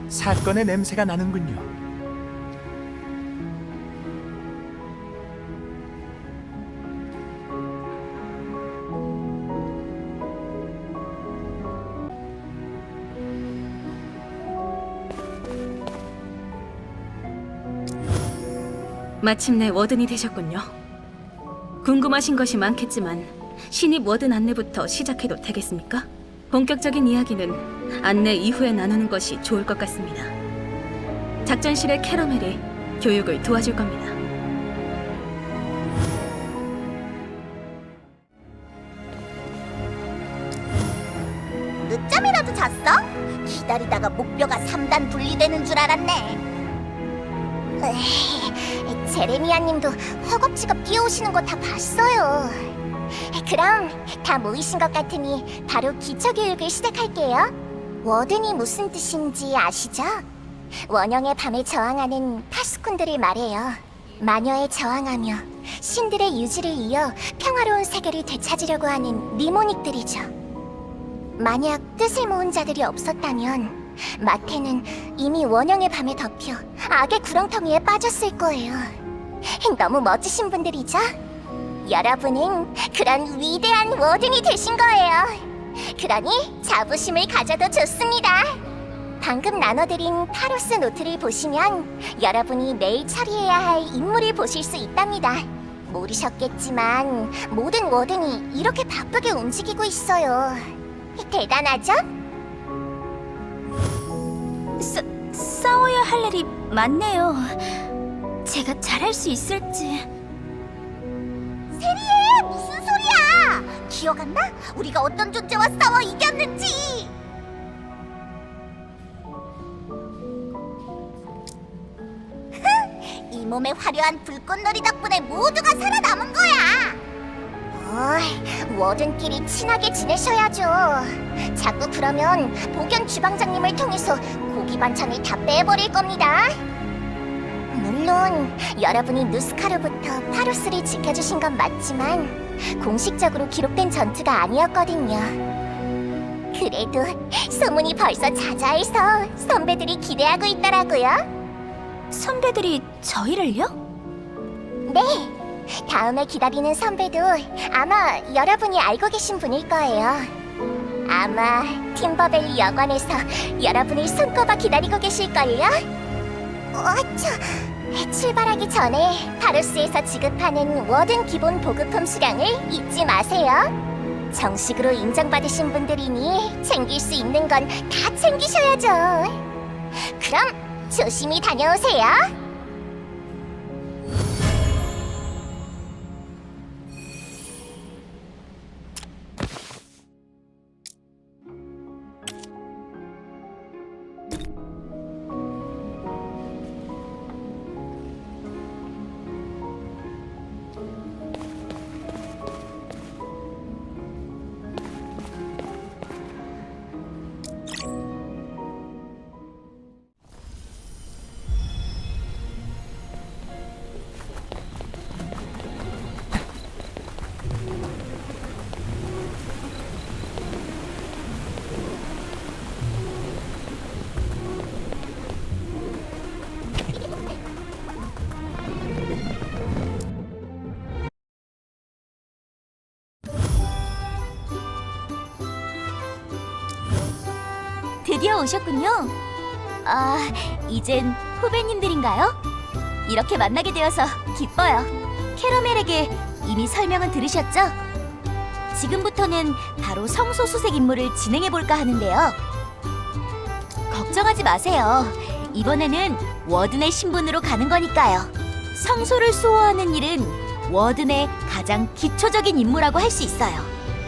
사건의 냄새가 나는군요. 마침내 워든이 되셨군요. 궁금하신 것이 많겠지만 신입 워든 안내부터 시작해도 되겠습니까? 본격적인 이야기는 안내 이후에 나누는 것이 좋을 것 같습니다. 작전실의 캐러멜이 교육을 도와줄 겁니다. 늦잠이라도 잤어? 기다리다가 목뼈가 3단 분리되는 줄 알았네. 제레미야님도 허겁지겁 뛰어오시는 거 다 봤어요. 그럼 다 모이신 것 같으니 바로 기초교육을 시작할게요. 워든이 무슨 뜻인지 아시죠? 원형의 밤에 저항하는 파수꾼들을 말해요. 마녀에 저항하며 신들의 유지를 이어 평화로운 세계를 되찾으려고 하는 니모닉들이죠. 만약 뜻을 모은 자들이 없었다면 마태는 이미 원형의 밤에 덮여 악의 구렁텅이에 빠졌을 거예요. 너무 멋지신 분들이죠? 여러분은 그런 위대한 워든이 되신 거예요. 그러니 자부심을 가져도 좋습니다. 방금 나눠드린 타로스 노트를 보시면 여러분이 내일 처리해야 할 임무를 보실 수 있답니다. 모르셨겠지만 모든 워든이 이렇게 바쁘게 움직이고 있어요. 대단하죠? 싸워야 할 일이 많네요. 제가 잘할 수 있을지... 세리에 무슨 소리야? 기억 안 나? 우리가 어떤 존재와 싸워 이겼는지. 이 몸의 화려한 불꽃놀이 덕분에 모두가 살아남은 거야. 워든끼리 친하게 지내셔야죠. 자꾸 그러면 복연 주방장님을 통해서 고기 반찬을 다 빼버릴 겁니다. 물론 여러분이 누스카르부터 파로스를 지켜주신 건 맞지만 공식적으로 기록된 전투가 아니었거든요. 그래도 소문이 벌써 자자해서 선배들이 기대하고 있더라고요. 선배들이 저희를요? 네, 다음에 기다리는 선배도 아마 여러분이 알고 계신 분일 거예요. 아마 팀버밸리 여관에서 여러분을 손꼽아 기다리고 계실걸요? 출발하기 전에 파로스에서 지급하는 워든 기본 보급품 수량을 잊지 마세요. 정식으로 인정받으신 분들이니 챙길 수 있는 건 다 챙기셔야죠. 그럼 조심히 다녀오세요. 드디어 오셨군요. 아, 이젠 후배님들인가요? 이렇게 만나게 되어서 기뻐요. 캐러멜에게 이미 설명은 들으셨죠? 지금부터는 바로 성소수색 임무를 진행해볼까 하는데요. 걱정하지 마세요. 이번에는 워든의 신분으로 가는 거니까요. 성소를 수호하는 일은 워든의 가장 기초적인 임무라고 할 수 있어요.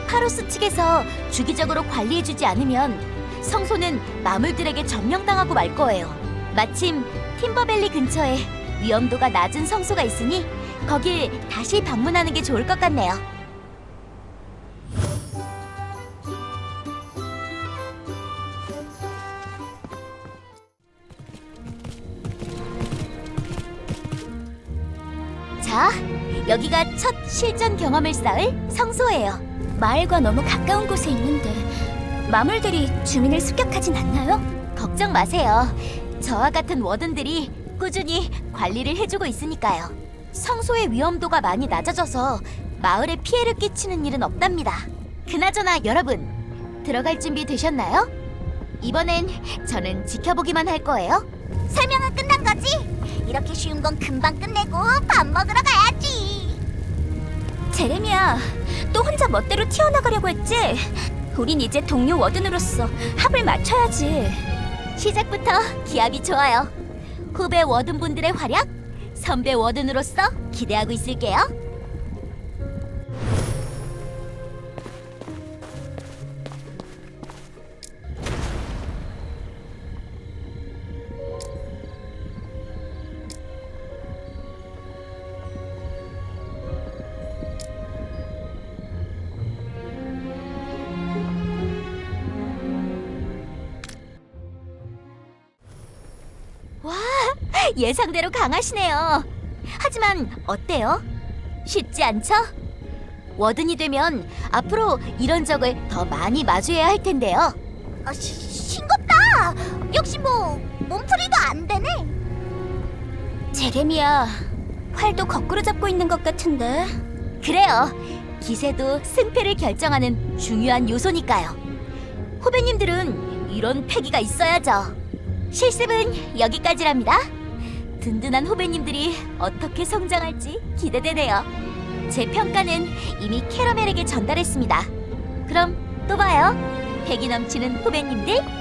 파로스 측에서 주기적으로 관리해주지 않으면 성소는 마물들에게 점령당하고 말 거예요. 마침 팀버밸리 근처에 위험도가 낮은 성소가 있으니 거길 다시 방문하는 게 좋을 것 같네요. 자, 여기가 첫 실전 경험을 쌓을 성소예요. 마을과 너무 가까운 곳에 있는데 마물들이 주민을 습격하진 않나요? 걱정 마세요. 저와 같은 워든들이 꾸준히 관리를 해주고 있으니까요. 성소의 위험도가 많이 낮아져서 마을에 피해를 끼치는 일은 없답니다. 그나저나 여러분, 들어갈 준비 되셨나요? 이번엔 저는 지켜보기만 할 거예요. 설명은 끝난 거지? 이렇게 쉬운 건 금방 끝내고 밥 먹으러 가야지. 제레미야, 또 혼자 멋대로 튀어나가려고 했지? 우린 이제 동료 워든으로서 합을 맞춰야지. 시작부터 기합이 좋아요. 후배 워든분들의 활약, 선배 워든으로서 기대하고 있을게요. 와, 예상대로 강하시네요. 하지만 어때요? 쉽지 않죠? 워든이 되면 앞으로 이런 적을 더 많이 마주해야 할 텐데요. 싱겁다. 역시 몸풀이도 안 되네. 제레미야, 활도 거꾸로 잡고 있는 것 같은데. 그래요. 기세도 승패를 결정하는 중요한 요소니까요. 후배님들은 이런 패기가 있어야죠. 실습은 여기까지랍니다. 든든한 후배님들이 어떻게 성장할지 기대되네요. 제 평가는 이미 캐러멜에게 전달했습니다. 그럼 또 봐요. 패기 넘치는 후배님들.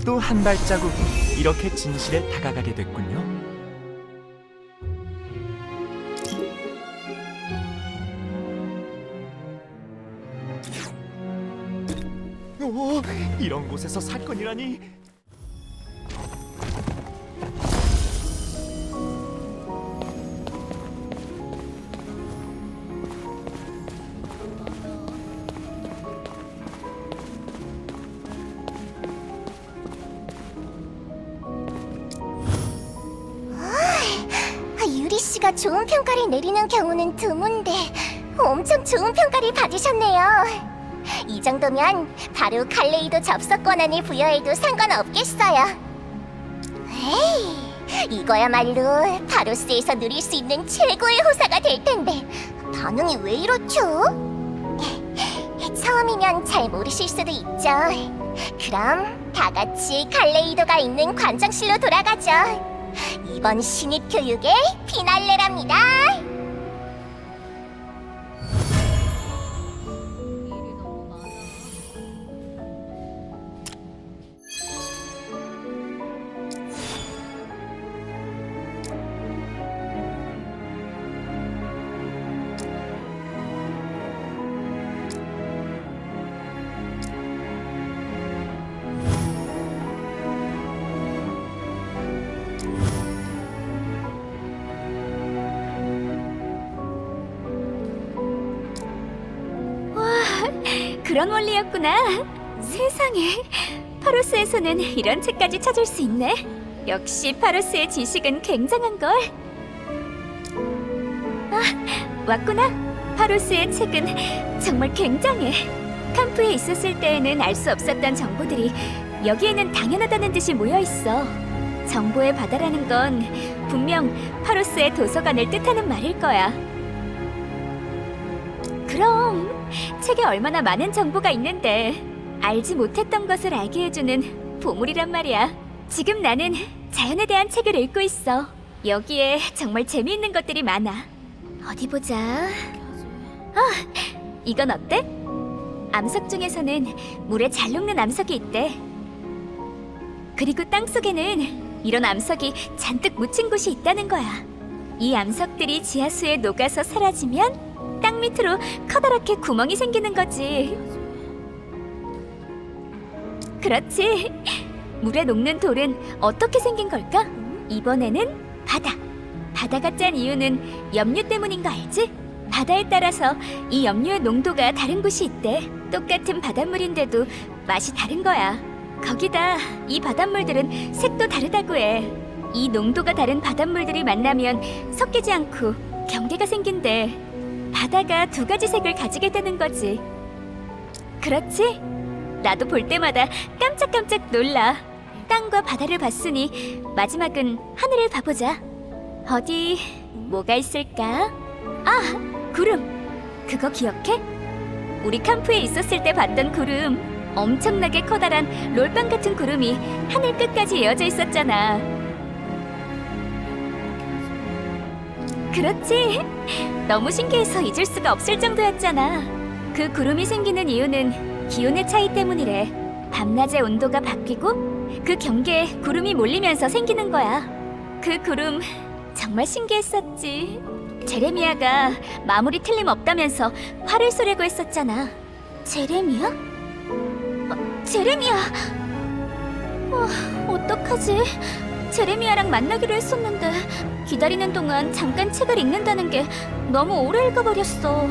또 한 발자국 이렇게 진실에 다가가게 됐군요. 오, 이런 곳에서 사건이라니. 유리 씨가 좋은 평가를 내리는 경우는 드문데 엄청 좋은 평가를 받으셨네요. 이 정도면 바로 칼레이도 접속 권한을 부여해도 상관없겠어요. 에이, 이거야말로 바로스에서 누릴 수 있는 최고의 호사가 될 텐데 반응이 왜 이렇죠? 처음이면 잘 모르실 수도 있죠. 그럼 다 같이 칼레이도가 있는 관장실로 돌아가죠. 이번 신입 교육의 피날레랍니다. 그런 원리였구나. 세상에, 파로스에서는 이런 책까지 찾을 수 있네. 역시 파로스의 지식은 굉장한걸. 아, 왔구나. 파로스의 책은 정말 굉장해. 캄프에 있었을 때에는 알 수 없었던 정보들이 여기에는 당연하다는 듯이 모여있어. 정보의 바다라는 건 분명 파로스의 도서관을 뜻하는 말일 거야. 그럼 책에 얼마나 많은 정보가 있는데 알지 못했던 것을 알게 해주는 보물이란 말이야. 지금 나는 자연에 대한 책을 읽고 있어. 여기에 정말 재미있는 것들이 많아. 어디 보자. 이건 어때? 암석 중에서는 물에 잘 녹는 암석이 있대. 그리고 땅속에는 이런 암석이 잔뜩 묻힌 곳이 있다는 거야. 이 암석들이 지하수에 녹아서 사라지면 땅 밑으로 커다랗게 구멍이 생기는 거지. 그렇지. 물에 녹는 돌은 어떻게 생긴 걸까? 이번에는 바다. 바다가 짠 이유는 염류 때문인 거 알지? 바다에 따라서 이 염류의 농도가 다른 곳이 있대. 똑같은 바닷물인데도 맛이 다른 거야. 거기다 이 바닷물들은 색도 다르다고 해. 이 농도가 다른 바닷물들이 만나면 섞이지 않고 경계가 생긴대. 바다가 두 가지 색을 가지게 되는 거지. 그렇지? 나도 볼 때마다 깜짝깜짝 놀라. 땅과 바다를 봤으니 마지막은 하늘을 봐보자. 어디 뭐가 있을까? 구름. 그거 기억해? 우리 캠프에 있었을 때 봤던 구름. 엄청나게 커다란 롤빵 같은 구름이 하늘 끝까지 이어져 있었잖아. 그렇지. 너무 신기해서 잊을 수가 없을 정도였잖아. 그 구름이 생기는 이유는 기온의 차이 때문이래. 밤낮의 온도가 바뀌고 그 경계에 구름이 몰리면서 생기는 거야. 그 구름 정말 신기했었지. 제레미야가 마무리 틀림없다면서 화를 쏘려고 했었잖아. 제레미야? 제레미야! 어떡하지? 제레미야랑 만나기로 했었는데 기다리는 동안 잠깐 책을 읽는다는 게 너무 오래 읽어버렸어.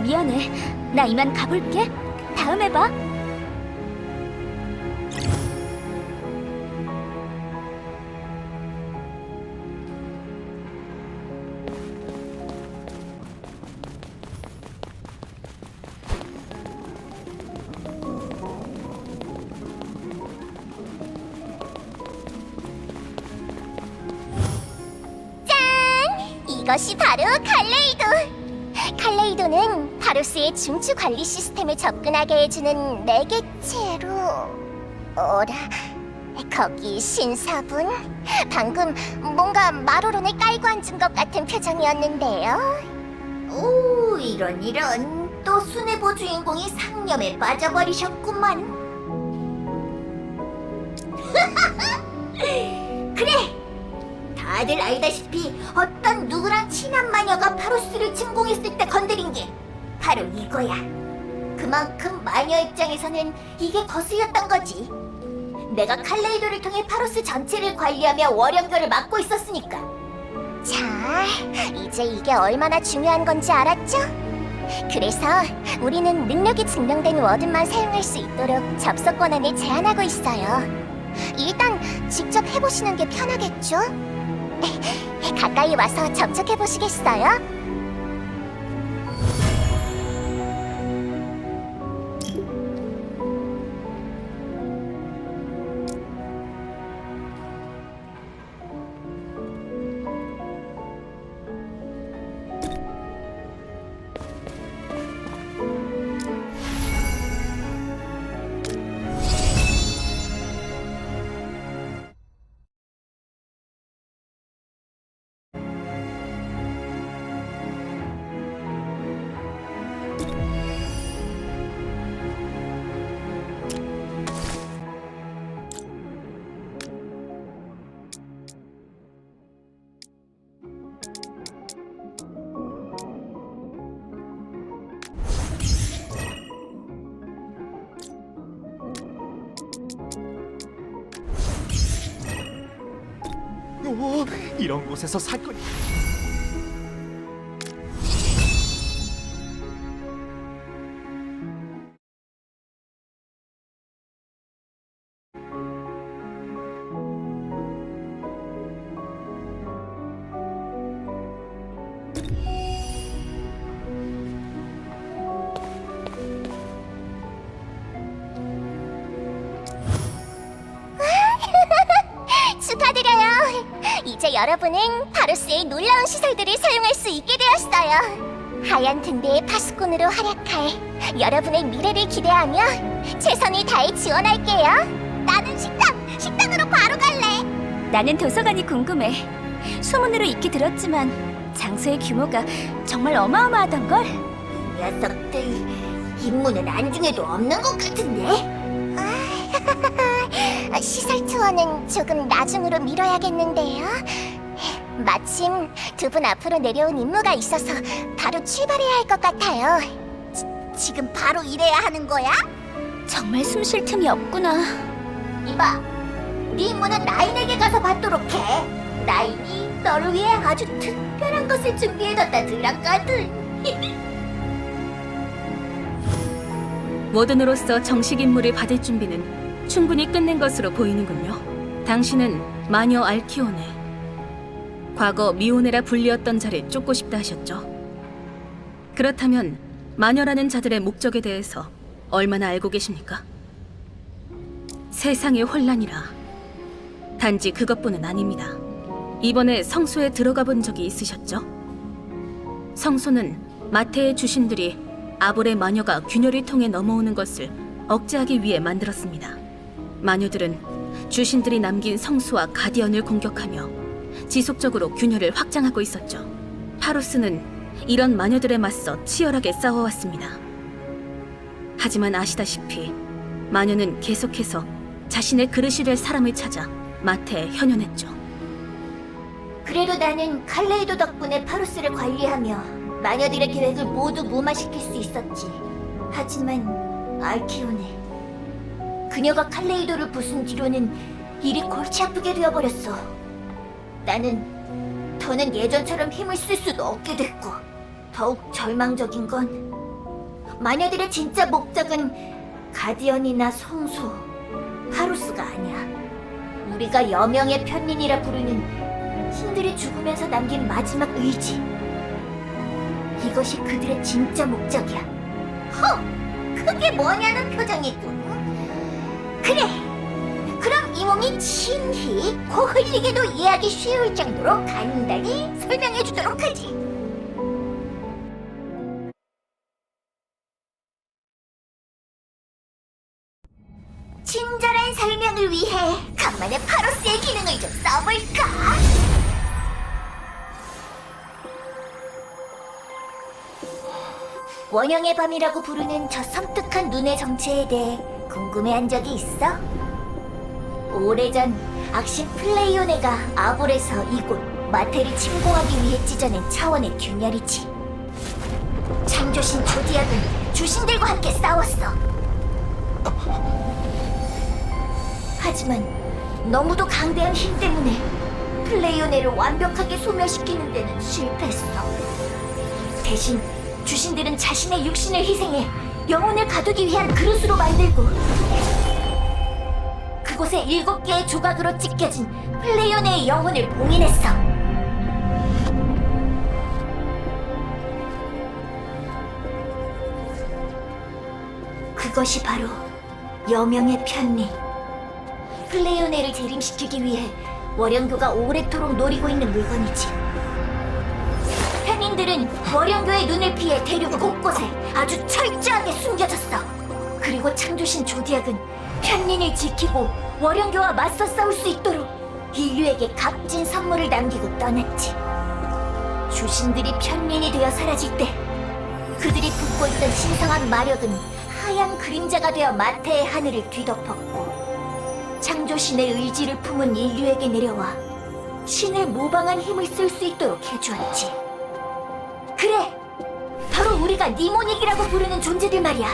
미안해. 나 이만 가볼게. 다음에 봐. 이것이 바로 칼레이도. 칼레이도는 파로스의 중추 관리 시스템을 접근하게 해주는 매개체로. 어라, 거기 신사분? 방금 뭔가 마로론을 깔고 앉은 것 같은 표정이었는데요. 오, 이런. 또 수뇌보 주인공이 상념에 빠져버리셨구만. 그래! 다들 알다시피 어떤 누구랑 친한 마녀가 파로스를 침공했을 때 건드린 게 바로 이거야. 그만큼 마녀 입장에서는 이게 거슬렸던 거지. 내가 칼레이도를 통해 파로스 전체를 관리하며 월연결을 맡고 있었으니까. 자, 이제 이게 얼마나 중요한 건지 알았죠? 그래서 우리는 능력이 증명된 워든만 사용할 수 있도록 접속 권한을 제한하고 있어요. 일단 직접 해보시는 게 편하겠죠? 가까이 와서 접촉해보시겠어요? 오, 이런 곳에서 사건이. 이제 여러분은 바로스의 놀라운 시설들을 사용할 수 있게 되었어요. 하얀 등대의 파수꾼으로 활약할 여러분의 미래를 기대하며 최선을 다해 지원할게요. 나는 식당으로 바로 갈래. 나는 도서관이 궁금해. 소문으로 익히 들었지만 장소의 규모가 정말 어마어마하던걸? 녀석들, 임무는 안중에도 없는 것 같은데? 시설 투어는 조금 나중으로 미뤄야겠는데요. 마침 두 분 앞으로 내려온 임무가 있어서 바로 출발해야 할 것 같아요. 지금 바로 일해야 하는 거야? 정말 숨 쉴 틈이 없구나. 이봐, 네 임무는 나인에게 가서 받도록 해. 나인이 너를 위해 아주 특별한 것을 준비해뒀다 들었거든. 워든으로서 정식 임무를 받을 준비는 충분히 끝낸 것으로 보이는군요. 당신은 마녀 알키오네, 과거 미오네라 불리었던 자를 쫓고 싶다 하셨죠. 그렇다면 마녀라는 자들의 목적에 대해서 얼마나 알고 계십니까? 세상의 혼란이라. 단지 그것뿐은 아닙니다. 이번에 성소에 들어가 본 적이 있으셨죠? 성소는 마태의 주신들이 아볼의 마녀가 균열을 통해 넘어오는 것을 억제하기 위해 만들었습니다. 마녀들은 주신들이 남긴 성소와 가디언을 공격하며 지속적으로 균열을 확장하고 있었죠. 파로스는 이런 마녀들에 맞서 치열하게 싸워왔습니다. 하지만 아시다시피 마녀는 계속해서 자신의 그릇이 될 사람을 찾아 마태에 현현했죠. 그래도 나는 칼레이도 덕분에 파로스를 관리하며 마녀들의 계획을 모두 무마시킬 수 있었지. 하지만 알키오네, 그녀가 칼레이도를 부순 뒤로는 일이 골치 아프게 되어버렸어. 나는 더는 예전처럼 힘을 쓸 수도 없게 됐고, 더욱 절망적인 건 마녀들의 진짜 목적은 가디언이나 성소, 파로스가 아니야. 우리가 여명의 편린이라 부르는 신들이 죽으면서 남긴 마지막 의지. 이것이 그들의 진짜 목적이야. 그게 뭐냐는 표정이군. 그래, 그럼 이 몸이 친히 코 흘리게도 이해하기 쉬울 정도로 간단히 설명해주도록 하지. 친절한 설명을 위해 간만에 파로스의 기능을 좀 써볼까? 원형의 밤이라고 부르는 저 섬뜩한 눈의 정체에 대해 궁금해한 적이 있어? 오래전 악신 플레이오네가 아볼에서 이곳 마테를 침공하기 위해 찢어낸 차원의 균열이지. 창조신 조디악은 주신들과 함께 싸웠어. 하지만 너무도 강대한 힘 때문에 플레이오네를 완벽하게 소멸시키는 데는 실패했어. 대신 주신들은 자신의 육신을 희생해 영혼을 가두기 위한 그릇으로 만들고, 그곳에 7개의 조각으로 찢겨진 플레이오네의 영혼을 봉인했어. 그것이 바로 여명의 편리. 플레이오네를 재림시키기 위해 월영교가 오래도록 노리고 있는 물건이지. 편인들은 월영교의 눈을 피해 대륙 곳곳에 아주 철저하게 숨겨졌어. 그리고 창조신 조디악은 편린을 지키고 월영교와 맞서 싸울 수 있도록 인류에게 값진 선물을 남기고 떠났지. 주신들이 편린이 되어 사라질 때 그들이 품고 있던 신성한 마력은 하얀 그림자가 되어 마태의 하늘을 뒤덮었고, 창조신의 의지를 품은 인류에게 내려와 신을 모방한 힘을 쓸 수 있도록 해주었지. 그래, 바로 우리가 니모닉이라고 부르는 존재들 말이야.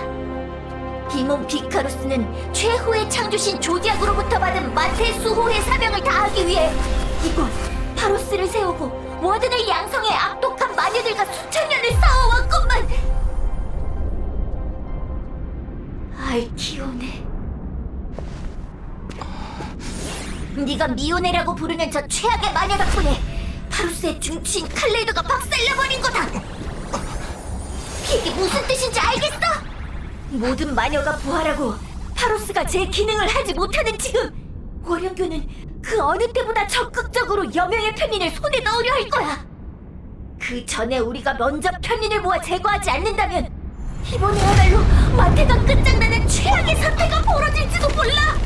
디몬 비카루스는 최후의 창조신 조디악으로부터 받은 마태 수호의 사명을 다하기 위해 이곳 파로스를 세우고 워든을 양성해 악독한 마녀들과 수천 년을 싸워왔건만. 알키오네, 네가 미오네라고 부르는 저 최악의 마녀 덕분에 파로스의 중추인 칼레이도가 박살나버린 거다. 이게 무슨 뜻인지 알겠어? 모든 마녀가 부활하고 파로스가 제 기능을 하지 못하는 지금 월영교는 그 어느 때보다 적극적으로 여명의 편린을 손에 넣으려 할 거야. 그 전에 우리가 먼저 편린을 모아 제거하지 않는다면 이번에야말로 마태가 끝장나는 최악의 사태가 벌어질지도 몰라.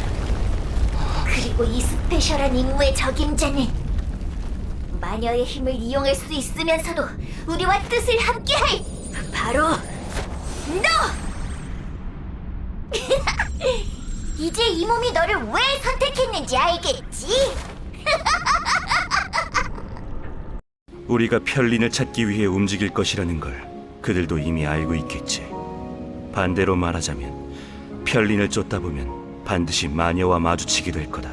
그리고 이 스페셜한 임무의 적임자는 마녀의 힘을 이용할 수 있으면서도 우리와 뜻을 함께할 바로 너! 이제 이 몸이 너를 왜 선택했는지 알겠지? 우리가 편린을 찾기 위해 움직일 것이라는 걸 그들도 이미 알고 있겠지. 반대로 말하자면 편린을 쫓다 보면 반드시 마녀와 마주치게 될 거다.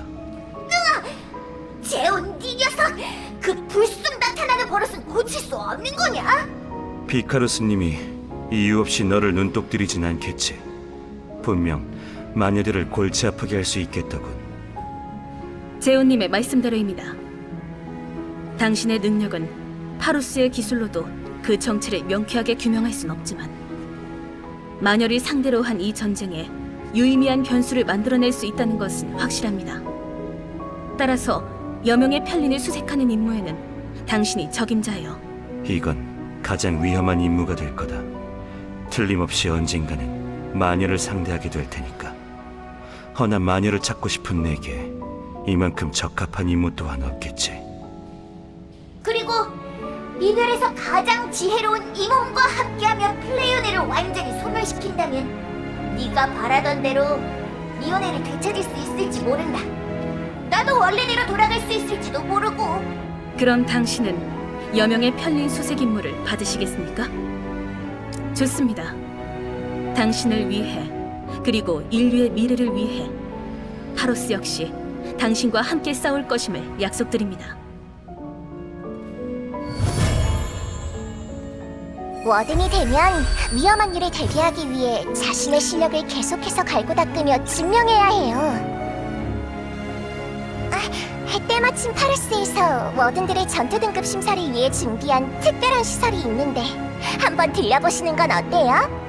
재훈, 네 녀석! 그 불쑥 나타나는 버릇은 고칠 수 없는 거냐? 피카루스님이 이유 없이 너를 눈독 들이진 않겠지. 분명 마녀들을 골치 아프게 할 수 있겠더군. 제온님의 말씀대로입니다. 당신의 능력은 파루스의 기술로도 그 정체를 명쾌하게 규명할 순 없지만 마녀를 상대로 한 이 전쟁에 유의미한 변수를 만들어낼 수 있다는 것은 확실합니다. 따라서 여명의 편린을 수색하는 임무에는 당신이 적임자예요. 이건 가장 위험한 임무가 될 거다. 틀림없이 언젠가는 마녀를 상대하게 될 테니까. 허나 마녀를 찾고 싶은 내게 이만큼 적합한 임무 또한 없겠지. 그리고 이별에서 가장 지혜로운 이 몸과 함께하며 플레이오네를 완전히 소멸시킨다면 네가 바라던 대로 미오네를 되찾을 수 있을지 모른다. 나도 원래대로 돌아갈 수 있을지도 모르고. 그럼 당신은 여명의 편린 수색 임무를 받으시겠습니까? 좋습니다. 당신을 위해 그리고 인류의 미래를 위해 파로스 역시 당신과 함께 싸울 것임을 약속드립니다. 워든이 되면 위험한 일에 대비하기 위해 자신의 실력을 계속해서 갈고 닦으며 증명해야 해요. 때마침 파르스에서 워든들의 전투 등급 심사를 위해 준비한 특별한 시설이 있는데 한번 들려보시는 건 어때요?